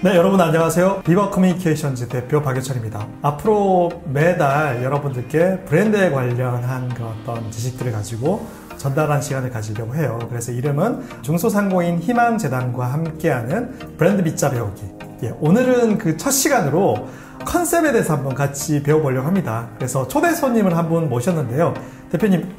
네, 여러분 안녕하세요. 비버 커뮤니케이션즈 대표 박여철입니다. 앞으로 매달 여러분들께 브랜드에 관련한 그 어떤 지식들을 가지고 전달하는 시간을 가지려고 해요. 그래서 이름은 중소상공인 희망재단과 함께하는 브랜드 밑자 배우기. 오늘은 그 첫 시간으로 컨셉에 대해서 한번 같이 배워보려고 합니다. 그래서 초대 손님을 한 분 모셨는데요. 대표님,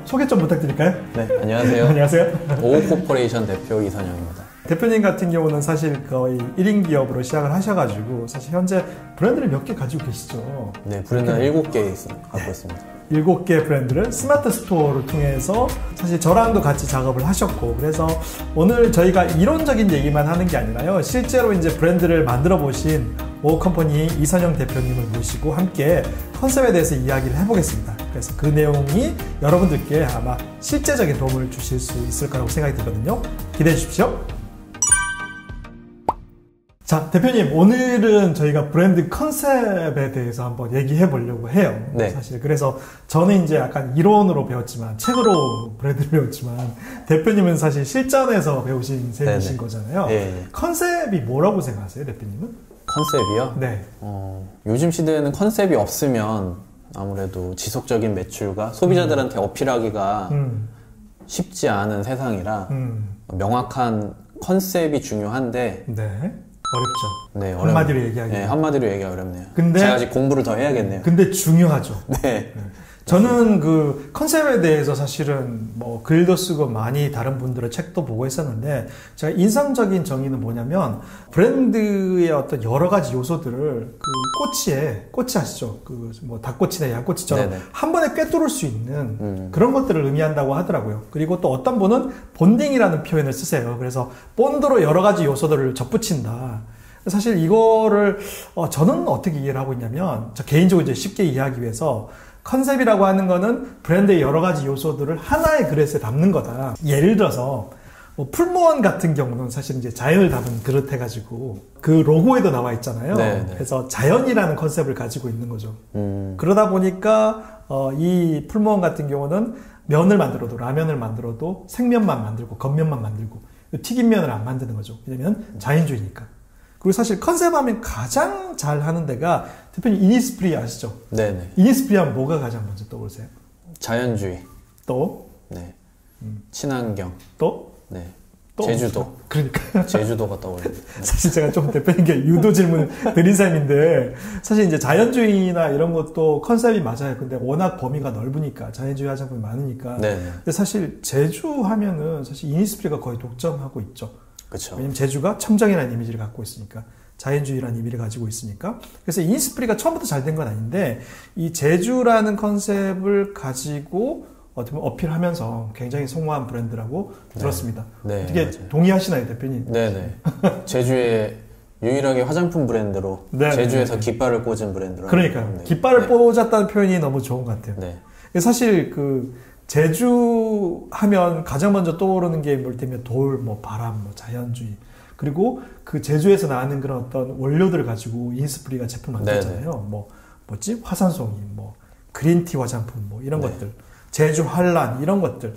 소개 좀 부탁드릴까요? 네, 안녕하세요. 안녕하세요. 오호코퍼레이션 대표 이선영입니다. 대표님 같은 경우는 사실 거의 1인 기업으로 시작을 하셔가지고 사실 현재 브랜드를 몇 개 가지고 계시죠? 네, 브랜드는 7개 갖고 있습니다. 7개 브랜드를 스마트 스토어를 통해서 사실 저랑도 같이 작업을 하셨고, 그래서 오늘 저희가 이론적인 얘기만 하는 게 아니라요, 실제로 이제 브랜드를 만들어 보신 오컴퍼니 이선영 대표님을 모시고 함께 컨셉에 대해서 이야기를 해보겠습니다. 그래서 그 내용이 여러분들께 아마 실제적인 도움을 주실 수 있을 거라고 생각이 들거든요. 기대해 주십시오. 자, 대표님, 오늘은 저희가 브랜드 컨셉에 대해서 한번 얘기해 보려고 해요. 네. 사실 그래서 저는 이제 약간 이론으로 배웠지만, 책으로 브랜드를 배웠지만, 대표님은 사실 실전에서 배우신 셈이신 거잖아요. 네. 컨셉이 뭐라고 생각하세요, 대표님은? 컨셉이요? 네. 요즘 시대에는 컨셉이 없으면 아무래도 지속적인 매출과 소비자들한테 어필하기가 쉽지 않은 세상이라 명확한 컨셉이 중요한데, 네. 어렵죠. 네, 한마디로 얘기하기. 네, 한마디로 얘기하기 어렵네요. 근데 제가 아직 공부를 더 해야겠네요. 근데 중요하죠. 네. 저는 그 컨셉에 대해서 사실은 뭐 글도 쓰고 많이 다른 분들의 책도 보고 했었는데, 제가 인상적인 정의는 뭐냐면, 브랜드의 어떤 여러 가지 요소들을 그 꼬치 아시죠? 그 뭐 닭꼬치나 양꼬치처럼 네네. 한 번에 꿰뚫을 수 있는 그런 것들을 의미한다고 하더라고요. 그리고 또 어떤 분은 본딩이라는 표현을 쓰세요. 그래서 본드로 여러 가지 요소들을 접붙인다. 사실 이거를 저는 어떻게 이해를 하고 있냐면, 저 개인적으로 이제 쉽게 이해하기 위해서, 컨셉이라고 하는 거는 브랜드의 여러 가지 요소들을 하나의 그릇에 담는 거다. 예를 들어서 뭐 풀무원 같은 경우는 사실 이제 자연을 담은 그릇 해가지고 그 로고에도 나와 있잖아요. 네네. 그래서 자연이라는 컨셉을 가지고 있는 거죠. 그러다 보니까 이 풀무원 같은 경우는 면을 만들어도, 라면을 만들어도 생면만 만들고 겉면만 만들고 튀김면을 안 만드는 거죠. 왜냐면 자연주의니까. 그리고 사실 컨셉 하면 가장 잘 하는 데가, 대표님 이니스프리 아시죠? 네네. 이니스프리 하면 뭐가 가장 먼저 떠오르세요? 자연주의. 또? 네. 친환경. 또? 네. 또? 제주도. 그러니까. 제주도가 떠올려요. 사실 제가 좀 대표님께 유도 질문 드린 셈인데, 사실 이제 자연주의나 이런 것도 컨셉이 맞아요. 근데 워낙 범위가 넓으니까, 자연주의 화장품이 많으니까. 네네. 근데 사실 제주 하면은 사실 이니스프리가 거의 독점하고 있죠. 그렇죠. 왜냐면 제주가 청정이라는 이미지를 갖고 있으니까, 자연주의라는 의미를 가지고 있으니까. 그래서 이니스프리가 처음부터 잘 된 건 아닌데, 이 제주라는 컨셉을 가지고 어떻게 보면 어필하면서 굉장히 성공한 브랜드라고 들었습니다. 네, 어떻게 맞아요. 동의하시나요, 대표님? 네네. 제주의 유일하게 화장품 브랜드로, 네, 제주에서 네. 깃발을 꽂은 브랜드로. 그러니까요. 네. 깃발을 네. 꽂았다는 표현이 너무 좋은 것 같아요. 네. 사실 그 제주 하면 가장 먼저 떠오르는 게 뭘 때면 돌, 뭐 바람, 뭐 자연주의. 그리고 그 제주에서 나는 그런 어떤 원료들을 가지고 이니스프리가 제품 만들잖아요. 뭐지? 화산송이, 뭐 그린티 화장품, 뭐 이런 네. 것들. 제주 환란, 이런 것들.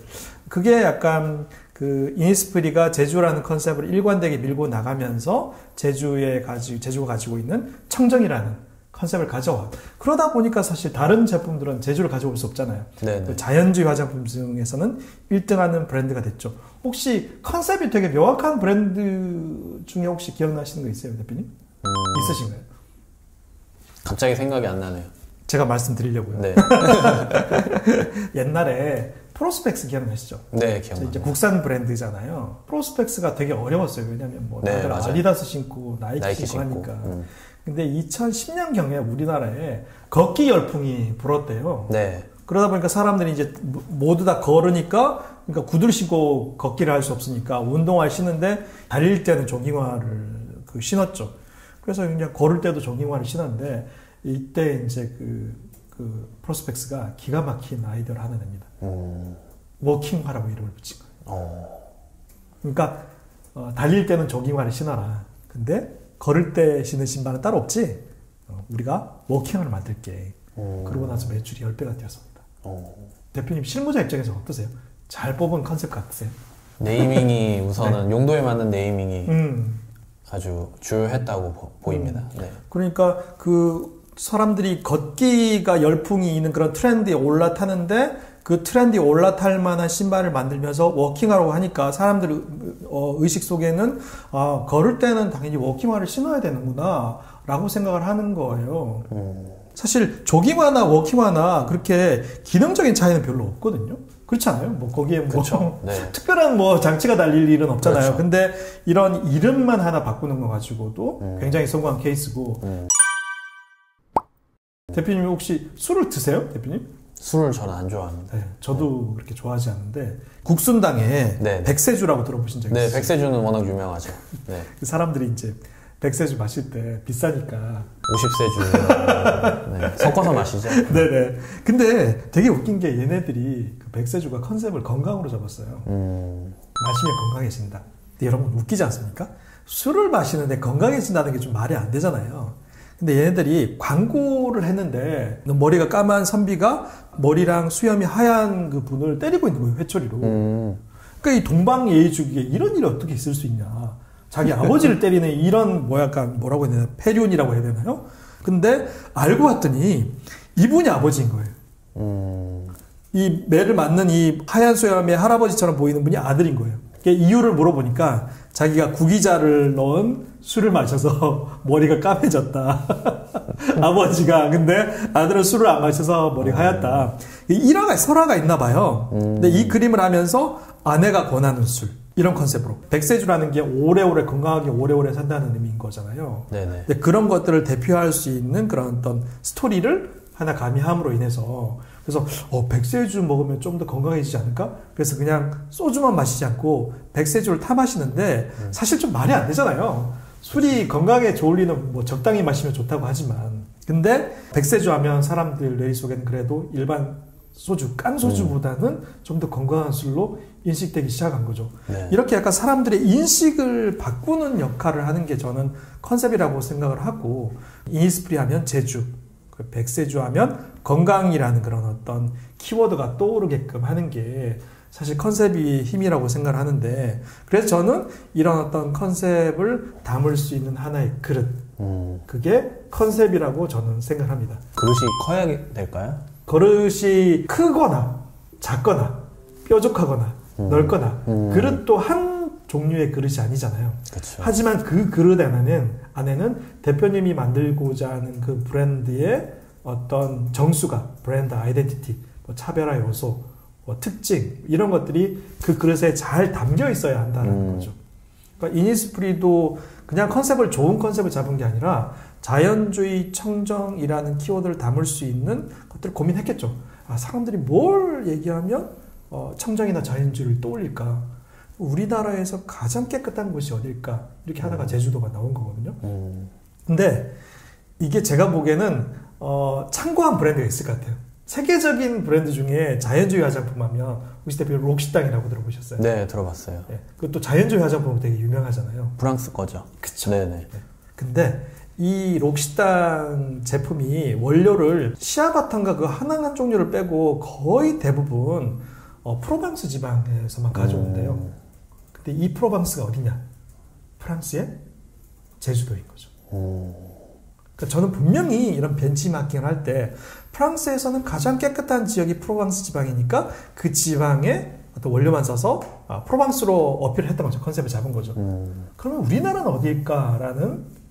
그게 약간 그 이니스프리가 제주라는 컨셉을 일관되게 밀고 나가면서 제주가 가지고 있는 청정이라는 컨셉을 가져와. 그러다 보니까 사실 다른 제품들은 제주를 가져올 수 없잖아요. 네네. 자연주의 화장품 중에서는 1등하는 브랜드가 됐죠. 혹시 컨셉이 되게 명확한 브랜드 중에 혹시 기억나시는 거 있어요, 대표님? 있으신가요? 갑자기 생각이 안 나네요. 제가 말씀드리려고요. 네. 옛날에 프로스펙스 기억나시죠? 네, 기억나요. 이제 국산 브랜드잖아요. 프로스펙스가 되게 어려웠어요. 왜냐면 뭐 네, 다들 맞아요. 아디다스 신고 나이키 신고 하니까. 근데 2010년경에 우리나라에 걷기 열풍이 불었대요. 네. 그러다 보니까 사람들이 이제 모두 다 걸으니까, 그러니까 구두를 신고 걷기를 할 수 없으니까 운동화를 신는데, 달릴 때는 조깅화를 신었죠. 그래서 그냥 걸을 때도 조깅화를 신었는데, 이때 이제 그 프로스펙스가 기가 막힌 아이디어를 하나 냅니다. 워킹화라고 이름을 붙인 거예요. 그러니까 달릴 때는 조깅화를 신어라. 근데 걸을 때 신는 신발은 따로 없지. 우리가 워킹화를 만들게. 그러고 나서 매출이 10배가 되었습니다. 대표님 실무자 입장에서 어떠세요? 잘 뽑은 컨셉 같으세요? 네이밍이 우선은 용도에 맞는 네이밍이 아주 주요했다고 보입니다. 네. 그러니까 그 사람들이 걷기가 열풍이 있는 그런 트렌드에 올라타는데 그 트렌드에 올라탈 만한 신발을 만들면서 워킹하라고 하니까 사람들 의식 속에는 걸을 때는 당연히 워킹화를 신어야 되는구나 라고 생각을 하는 거예요. 사실 조깅화나 워킹화나 그렇게 기능적인 차이는 별로 없거든요. 그렇지 않아요? 뭐 거기에 뭐 네. 특별한 뭐 장치가 달릴 일은 없잖아요. 그렇죠. 근데 이런 이름만 하나 바꾸는 거 가지고도 굉장히 성공한 케이스고. 대표님 혹시 술을 드세요? 대표님? 술을 저는 안 좋아합니다. 네, 저도 그렇게 좋아하지 않는데 국순당에 네. 백세주라고 들어보신 적 있어요? 네, 백세주는 워낙 유명하죠. 네. 그 사람들이 이제 백세주 마실 때 비싸니까 50세주 네, 섞어서 마시죠. 네네. 근데 되게 웃긴 게 얘네들이 그 백세주가 컨셉을 건강으로 잡았어요. 마시면 건강해진다. 근데 여러분 웃기지 않습니까? 술을 마시는데 건강해진다는 게 좀 말이 안 되잖아요. 근데 얘네들이 광고를 했는데 머리가 까만 선비가 머리랑 수염이 하얀 그 분을 때리고 있는 거예요. 회초리로. 그러니까 이 동방예의주기에 이런 일이 어떻게 있을 수 있냐. 자기 아버지를 때리는 이런 뭐라고 해야 되나 폐륜이라고 해야 되나요? 근데 알고 봤더니 이분이 아버지인 거예요. 이 매를 맞는 이 하얀 수염의 할아버지처럼 보이는 분이 아들인 거예요. 이유를 물어보니까 자기가 구기자를 넣은 술을 마셔서 머리가 까매졌다. 아버지가. 근데 아들은 술을 안 마셔서 머리가 하얗다. 설화가 있나 봐요. 근데 이 그림을 하면서 아내가 권하는 술. 이런 컨셉으로. 백세주라는 게 오래오래 건강하게 오래오래 산다는 의미인 거잖아요. 네네. 근데 그런 것들을 대표할 수 있는 그런 어떤 스토리를 하나 가미함으로 인해서 그래서 백세주 먹으면 좀 더 건강해지지 않을까? 그래서 그냥 소주만 마시지 않고 백세주를 타 마시는데 사실 좀 말이 안 되잖아요. 술이 건강에 좋을 리는 뭐 적당히 마시면 좋다고 하지만 근데 백세주 하면 사람들 뇌리 속에는 그래도 일반 소주, 깡소주보다는 좀 더 건강한 술로 인식되기 시작한 거죠. 네. 이렇게 약간 사람들의 인식을 바꾸는 역할을 하는 게 저는 컨셉이라고 생각을 하고 이니스프리 하면 제주, 백세주 하면 건강이라는 그런 어떤 키워드가 떠오르게끔 하는 게 사실 컨셉이 힘이라고 생각을 하는데 그래서 저는 이런 어떤 컨셉을 담을 수 있는 하나의 그릇 그게 컨셉이라고 저는 생각합니다. 그릇이 커야 될까요? 그릇이 크거나 작거나 뾰족하거나 넓거나 그릇도 한 종류의 그릇이 아니잖아요. 그쵸. 하지만 그 그릇 안에는 대표님이 만들고자 하는 그 브랜드의 어떤 정수가 브랜드 아이덴티티, 뭐 차별화 요소, 뭐 특징 이런 것들이 그 그릇에 잘 담겨 있어야 한다는 거죠. 그러니까 이니스프리도 그냥 좋은 컨셉을 잡은 게 아니라 자연주의 청정이라는 키워드를 담을 수 있는 것들을 고민했겠죠. 사람들이 뭘 얘기하면 청정이나 자연주의를 떠올릴까? 우리나라에서 가장 깨끗한 곳이 어딜까? 이렇게 하다가 제주도가 나온 거거든요. 근데 이게 제가 보기에는 참고한 브랜드가 있을 것 같아요. 세계적인 브랜드 중에 자연주의 화장품 하면 혹시 대표 록시땅이라고 들어보셨어요? 네, 들어봤어요. 네, 그것도 자연주의 화장품으로 되게 유명하잖아요. 프랑스 거죠. 그쵸. 네네. 네. 근데 이 록시땅 제품이 원료를 시아바탄과 그 하나한 종류를 빼고 거의 대부분 프로방스 지방에서만 가져오는데요. 근데 이 프로방스가 어디냐? 프랑스의 제주도인 거죠. 그러니까 저는 분명히 이런 벤치마킹을 할 때 프랑스에서는 가장 깨끗한 지역이 프로방스 지방이니까 그 지방에 어떤 원료만 써서 프로방스로 어필을 했던 거죠. 컨셉을 잡은 거죠. 그러면 우리나라는 어디일까라는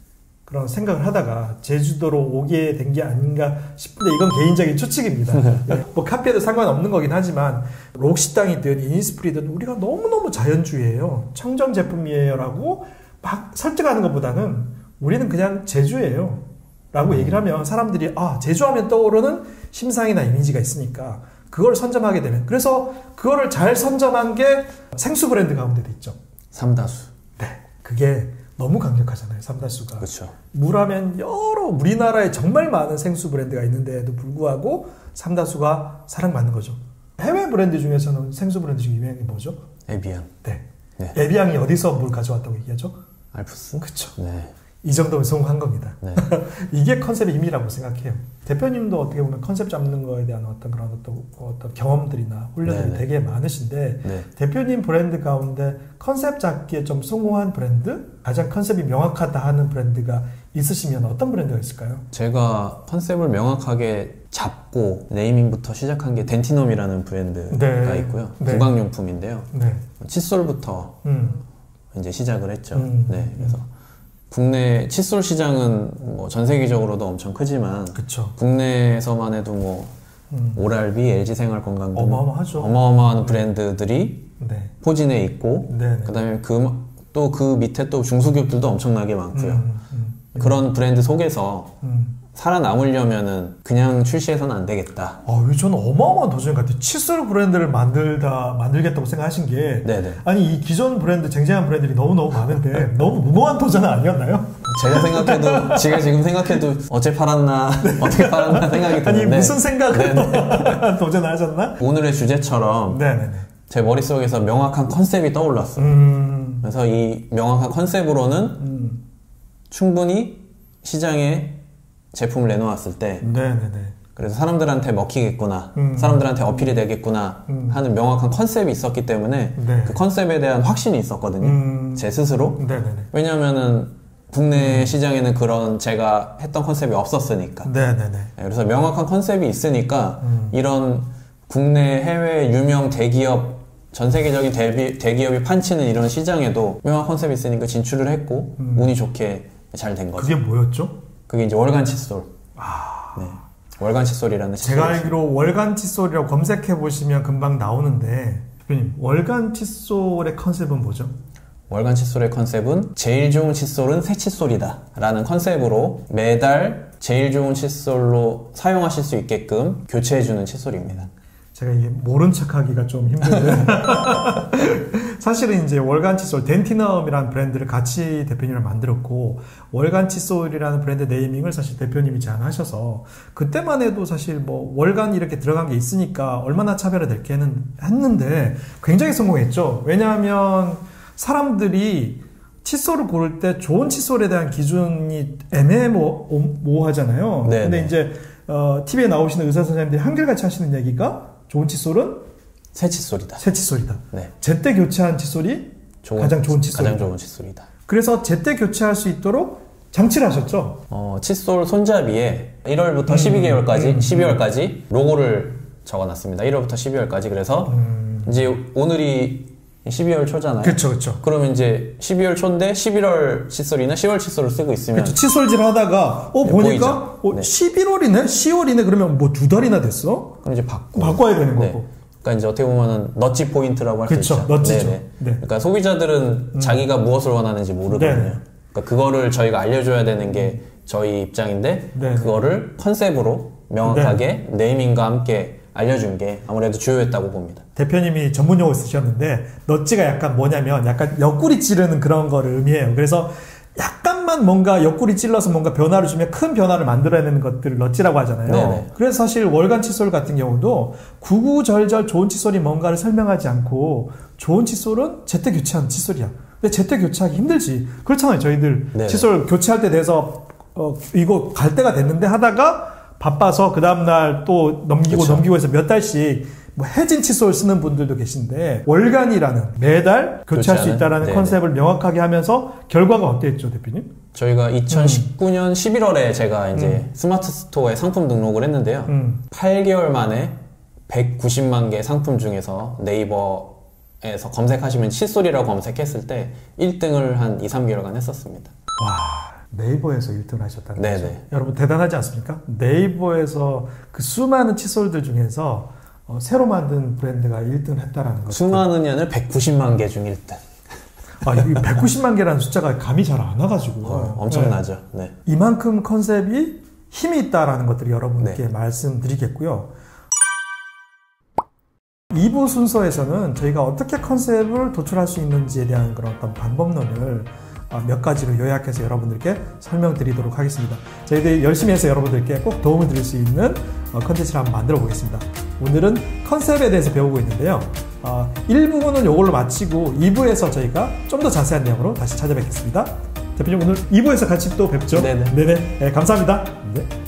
그런 생각을 하다가 제주도로 오게 된 게 아닌가 싶은데 이건 개인적인 추측입니다. 네. 뭐 카피해도 상관없는 거긴 하지만 록시땅이든 이니스프리든 우리가 너무너무 자연주의예요. 청정 제품이에요 라고 막 설득하는 것보다는 우리는 그냥 제주예요 라고 얘기를 하면 사람들이 제주하면 떠오르는 심상이나 이미지가 있으니까 그걸 선점하게 되면 그래서 그거를 잘 선점한 게 생수 브랜드 가운데도 있죠. 삼다수. 네, 그게 너무 강력하잖아요. 삼다수가. 그렇죠. 물하면 여러 우리나라에 정말 많은 생수 브랜드가 있는데도 불구하고 삼다수가 사랑받는 거죠. 해외 브랜드 중에서는 생수 브랜드 중에 유명한 게 뭐죠? 에비앙. 네. 네. 에비앙이 어디서 물 가져왔다고 얘기하죠? 알프스? 그렇죠. 네. 이 정도면 성공한 겁니다. 네. 이게 컨셉의 힘이라고 생각해요. 대표님도 어떻게 보면 컨셉 잡는 거에 대한 어떤 경험들이나 훈련들이 네네. 되게 많으신데 네. 대표님 브랜드 가운데 컨셉 잡기에 좀 성공한 브랜드, 가장 컨셉이 명확하다 하는 브랜드가 있으시면 어떤 브랜드가 있을까요? 제가 컨셉을 명확하게 잡고 네이밍부터 시작한 게 덴티넘이라는 브랜드가 네. 있고요. 네. 구강용품인데요. 네. 칫솔부터 이제 시작을 했죠. 네. 그래서 국내 칫솔 시장은 뭐 전 세계적으로도 엄청 크지만 그쵸. 국내에서만 해도 뭐 오랄비, LG생활건강 등 어마어마하죠. 어마어마한 브랜드들이 네. 포진해 있고 네. 그다음에 또 그 밑에 또 중소기업들도 엄청나게 많고요. 그런 브랜드 속에서 살아남으려면은 그냥 출시해서는 안 되겠다. 저는 어마어마한 도전 같아요. 칫솔 브랜드를 만들겠다고 생각하신 게 네네. 아니 이 기존 브랜드 쟁쟁한 브랜드들이 너무너무 많은데 너무 무모한 도전은 아니었나요? 제가 지금 생각해도 어째 팔았나 어떻게 팔았나 생각이 드는데 아니 무슨 생각으로 도전을 하셨나? 오늘의 주제처럼 네네네. 제 머릿속에서 명확한 컨셉이 떠올랐어요. 그래서 이 명확한 컨셉으로는 충분히 시장에 제품을 내놓았을 때 네네네. 그래서 사람들한테 먹히겠구나 사람들한테 어필이 되겠구나 하는 명확한 컨셉이 있었기 때문에 네. 그 컨셉에 대한 확신이 있었거든요. 제 스스로. 네네네. 왜냐면은 국내 시장에는 그런 제가 했던 컨셉이 없었으니까. 네네네. 그래서 명확한 컨셉이 있으니까 이런 국내 해외 유명 대기업 전 세계적인 대기업이 판치는 이런 시장에도 명확한 컨셉이 있으니까 진출을 했고 운이 좋게 잘 된 거죠. 그게 뭐였죠? 그게 이제 월간 칫솔. 네. 월간 칫솔이라는 칫솔. 제가 알기로 월간 칫솔이라고 검색해 보시면 금방 나오는데 대표님 월간 칫솔의 컨셉은 뭐죠? 월간 칫솔의 컨셉은 제일 좋은 칫솔은 새 칫솔이다 라는 컨셉으로 매달 제일 좋은 칫솔로 사용하실 수 있게끔 교체해주는 칫솔입니다. 제가 이게 모른 척하기가 좀 힘든데 사실은 이제 월간 칫솔 덴티넘이라는 브랜드를 같이 대표님이랑 만들었고 월간 칫솔이라는 브랜드 네이밍을 사실 대표님이 제안하셔서 그때만 해도 사실 뭐 월간이 이렇게 들어간 게 있으니까 얼마나 차별화될게는 했는데 굉장히 성공했죠. 왜냐하면 사람들이 칫솔을 고를 때 좋은 칫솔에 대한 기준이 애매모호하잖아요. 네네. 근데 이제 TV에 나오시는 의사 선생님들이 한결같이 하시는 얘기가 좋은 칫솔은 새 칫솔이다. 새 칫솔이다. 네. 제때 교체한 칫솔이 가장 좋은 칫솔. 가장 좋은 칫솔이다. 그래서 제때 교체할 수 있도록 장치를 하셨죠. 칫솔 손잡이에 1월부터 12월까지 로고를 적어놨습니다. 1월부터 12월까지. 그래서 이제 오늘이 12월 초잖아요. 그렇죠. 그러면 이제 12월 초인데 11월 칫솔이나 10월 칫솔을 쓰고 있으면 그렇죠. 칫솔질 하다가 네, 보니까 네. 11월이네, 10월이네 그러면 뭐 2달이나 됐어? 그럼 이제 바꿔야 되는 네. 거고. 그러니까 이제 어떻게 보면은 너치 포인트라고 할 수 그렇죠. 있죠. 너치죠. 네네. 네. 그러니까 소비자들은 자기가 무엇을 원하는지 모르거든요. 네. 그러니까 그거를 저희가 알려줘야 되는 게 저희 입장인데 네. 그거를 컨셉으로 명확하게 네이밍과 함께 알려준 게 아무래도 주요했다고 봅니다. 대표님이 전문 용어 쓰셨는데 너찌가 약간 뭐냐면 약간 옆구리 찌르는 그런 거를 의미해요. 그래서 약간만 뭔가 옆구리 찔러서 뭔가 변화를 주면 큰 변화를 만들어내는 것들을 너찌라고 하잖아요. 네네. 그래서 사실 월간 칫솔 같은 경우도 구구절절 좋은 칫솔이 뭔가를 설명하지 않고 좋은 칫솔은 제때 교체하는 칫솔이야. 근데 제때 교체하기 힘들지. 그렇잖아요. 저희들 네네. 칫솔 교체할 때 돼서 이거 갈 때가 됐는데 하다가 바빠서 그 다음날 또 넘기고 해서 몇 달씩 뭐 해진 칫솔 쓰는 분들도 계신데 월간이라는 매달 교체할 수 있다라는 네네. 컨셉을 명확하게 하면서 결과가 어땠죠, 대표님? 저희가 2019년 11월에 제가 이제 스마트 스토어에 상품 등록을 했는데요. 8개월 만에 190만 개 상품 중에서 네이버에서 검색하시면 칫솔이라고 검색했을 때 1등을 한 2, 3개월간 했었습니다. 와, 네이버에서 1등을 하셨다는 네네. 거죠. 여러분 대단하지 않습니까? 네이버에서 그 수많은 칫솔들 중에서 새로 만든 브랜드가 1등을 했다라는 거죠. 수많은 년을 190만 개 중 1등. 아, 이 190만 개라는 숫자가 감이 잘 안 와가지고. 엄청나죠. 네. 이만큼 컨셉이 힘이 있다라는 것들을 여러분께 네. 말씀드리겠고요. 2부 순서에서는 저희가 어떻게 컨셉을 도출할 수 있는지에 대한 그런 어떤 방법론을 몇 가지로 요약해서 여러분들께 설명드리도록 하겠습니다. 저희들이 열심히 해서 여러분들께 꼭 도움을 드릴 수 있는 컨텐츠를 한번 만들어 보겠습니다. 오늘은 컨셉에 대해서 배우고 있는데요. 1부분은 이걸로 마치고 2부에서 저희가 좀 더 자세한 내용으로 다시 찾아뵙겠습니다. 대표님 오늘 2부에서 같이 또 뵙죠. 네네. 네네. 네, 감사합니다. 네.